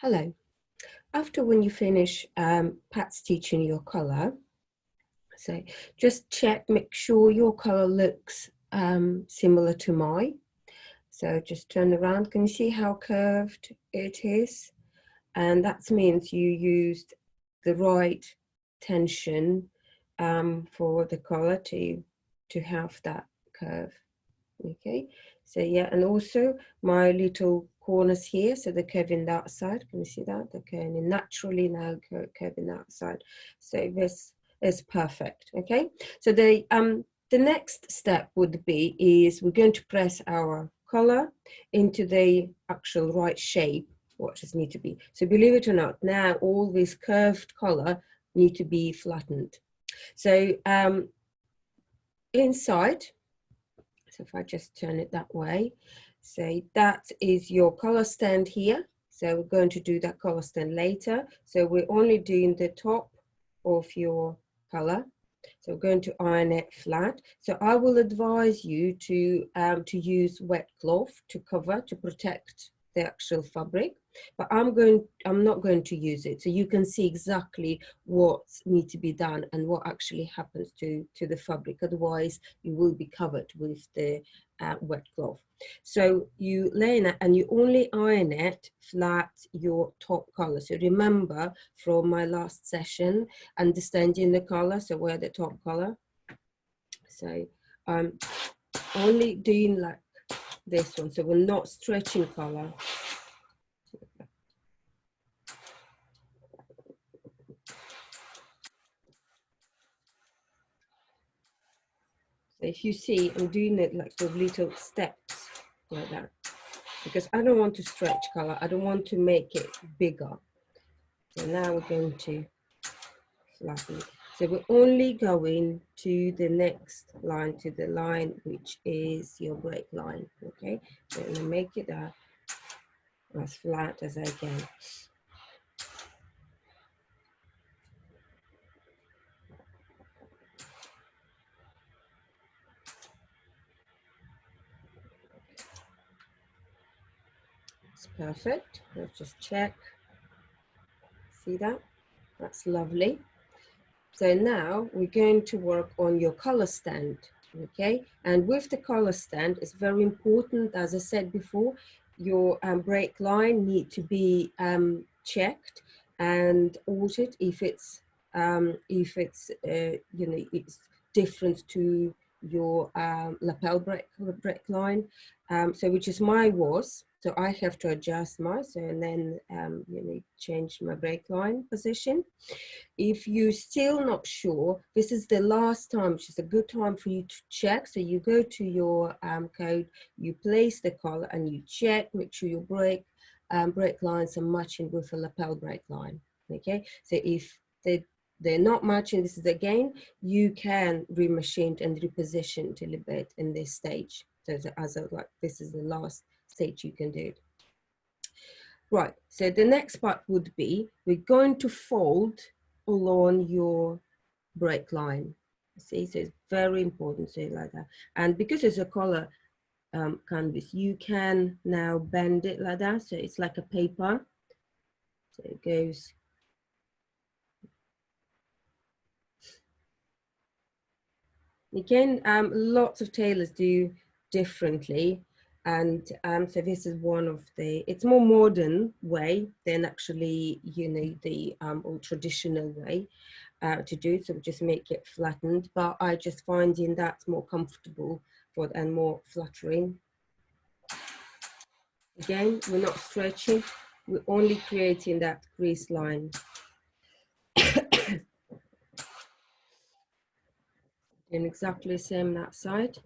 Hello. After when you finish Pat's teaching your color, so just check, make sure your color looks similar to mine. So just turn around. Can you see how curved it is? And that means you used the right tension for the color to have that curve. Okay, so yeah, and also my little corners here, so they're curving that side. Can you see that? They're curving naturally now, curving that side. So this is perfect. Okay, so the next step would be is we're going to press our color into the actual right shape what does need to be. So believe it or not, now all this curved color need to be flattened. So inside, so if I just turn it that way, say that is your color stand here. So we're going to do that color stand later. So we're only doing the top of your color. So we're going to iron it flat. So I will advise you to use wet cloth to cover, to protect the actual fabric, but I'm not going to use it. So you can see exactly what needs to be done and what actually happens to the fabric. Otherwise you will be covered with the wet cloth. So you lay in it and you only iron it flat your top color. So remember from my last session, understanding the color, so wear the top color. So I'm only doing like this one, so we're not stretching color. So if you see, I'm doing it like the little steps like that, because I don't want to stretch color. I don't want to make it bigger. So now we're going to flatten it. So we're only going to the next line, to the line which is your break line. Okay, so I'm gonna make it as flat as I can. It's perfect. Let's just check. See that? That's lovely. So now we're going to work on your color stand. Okay, and with the color stand, it's very important, as I said before, your break line need to be checked and altered if it's you know, it's different to your lapel break line, so which is my was. So I have to adjust mine, so and then you know, change my break line position. If you're still not sure, this is the last time, which is a good time for you to check. So you go to your code, you place the collar and you check, make sure your break lines are matching with a lapel break line. Okay, so if they're not matching, this is again, you can remachine and reposition a little bit in this stage. So like this is the last stage you can do it. Right, so the next part would be, we're going to fold along your break line. See, so it's very important, so like that. And because it's a color canvas, you can now bend it like that, so it's like a paper. So it goes. Again, lots of tailors do differently. And so this is one of the, it's more modern way than actually, you know, the old traditional way to do it. So we just make it flattened, but I just finding that's more comfortable for and more flattering. Again, we're not stretching, we're only creating that crease line. And exactly the same that side.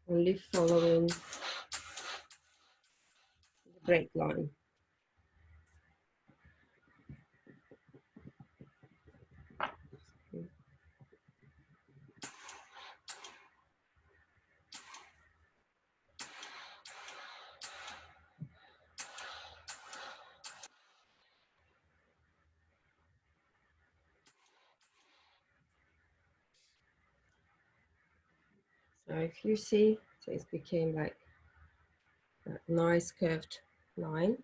Only following the break line. So if you see, so it became like that nice curved line.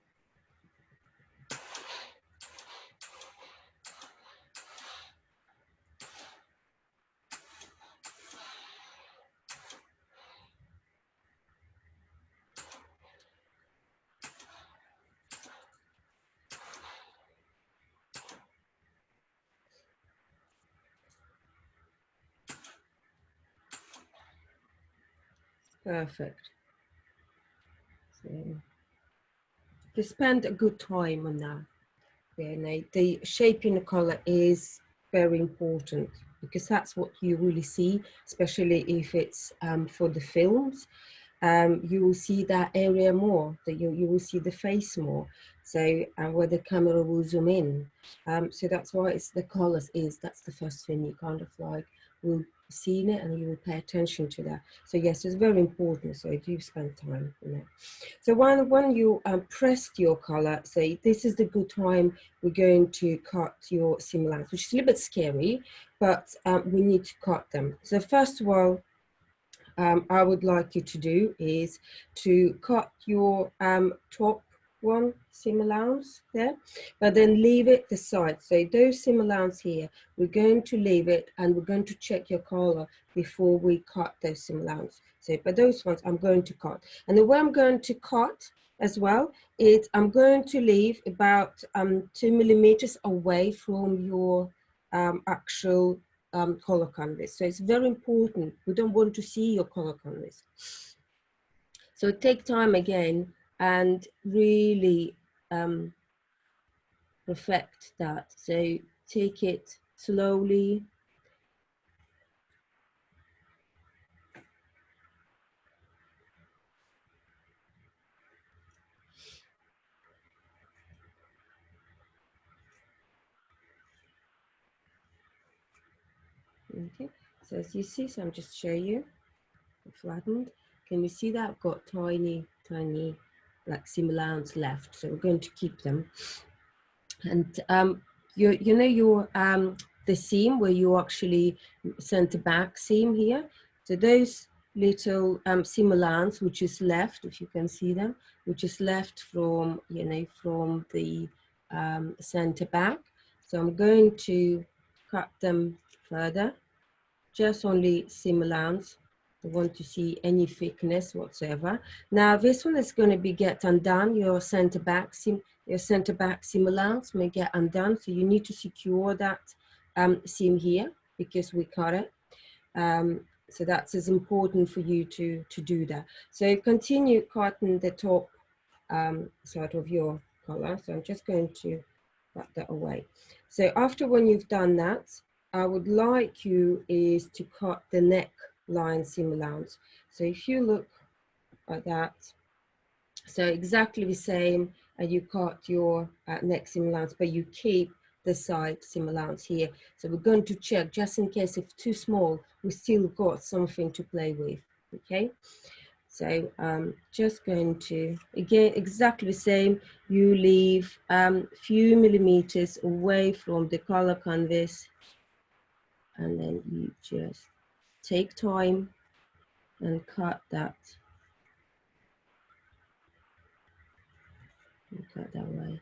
Perfect. So you spend a good time on that. Yeah, the shaping the color is very important because that's what you really see, especially if it's for the films. You will see that area more, that you will see the face more. So where the camera will zoom in. So that's why it's the colors that's the first thing you kind of like will see in it and you will pay attention to that. So yes, it's very important. So do spend time on it. So when you pressed your color, say this is the good time we're going to cut your seam lines, which is a little bit scary, but we need to cut them. So first of all, I would like you to do is to cut your top one seam allowance there, but then leave it the side. So those seam allowance here, we're going to leave it and we're going to check your collar before we cut those seam allowance. So but those ones I'm going to cut. And the way I'm going to cut as well is I'm going to leave about 2 millimeters away from your actual color canvas. So it's very important. We don't want to see your color canvas. So take time again and really perfect that. So take it slowly. Okay, so as you see, so I'm just show you flattened. Can you see that I've got tiny like seam allowance left? So we're going to keep them. And you know your the seam where you actually center back seam here. So those little seam allowance which is left, if you can see them, which is left from from the center back. So I'm going to cut them further, just only seam allowance. I want to see any thickness whatsoever. Now this one is going to be get undone. Your center back seam allowance may get undone, so you need to secure that seam here because we cut it. So that's as important for you to do that. So continue cutting the top side of your collar. So I'm just going to cut that away. So after when you've done that, I would like you is to cut the neck line seam allowance. So if you look at that, so exactly the same, and you cut your neck seam allowance, but you keep the side seam allowance here. So we're going to check just in case if too small, we still got something to play with, okay? So just going to, again, exactly the same, you leave few millimeters away from the color canvas, and then you just take time and cut that, and cut that way.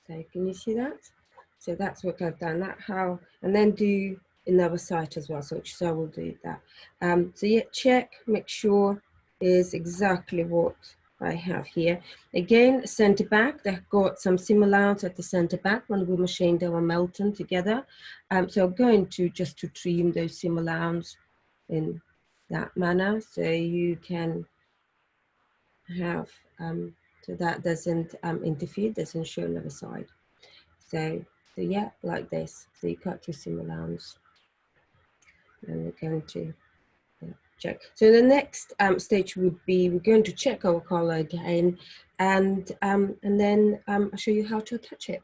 So can you see that? So that's what I've done. That how, and then do another side as well. So I will do that. So yeah, check, make sure is exactly what I have here. Again, center back. They've got some seam allowance at the center back when we machined them and melting together. So I'm going to just to trim those seam allowance in that manner, so you can have so that doesn't interfere, doesn't show another side. So yeah, like this. So you cut your seam allowance, and we're going to check. So the next stage would be we're going to check our collar again, and then I'll show you how to attach it.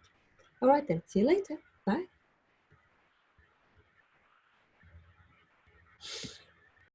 All right then. See you later. Bye.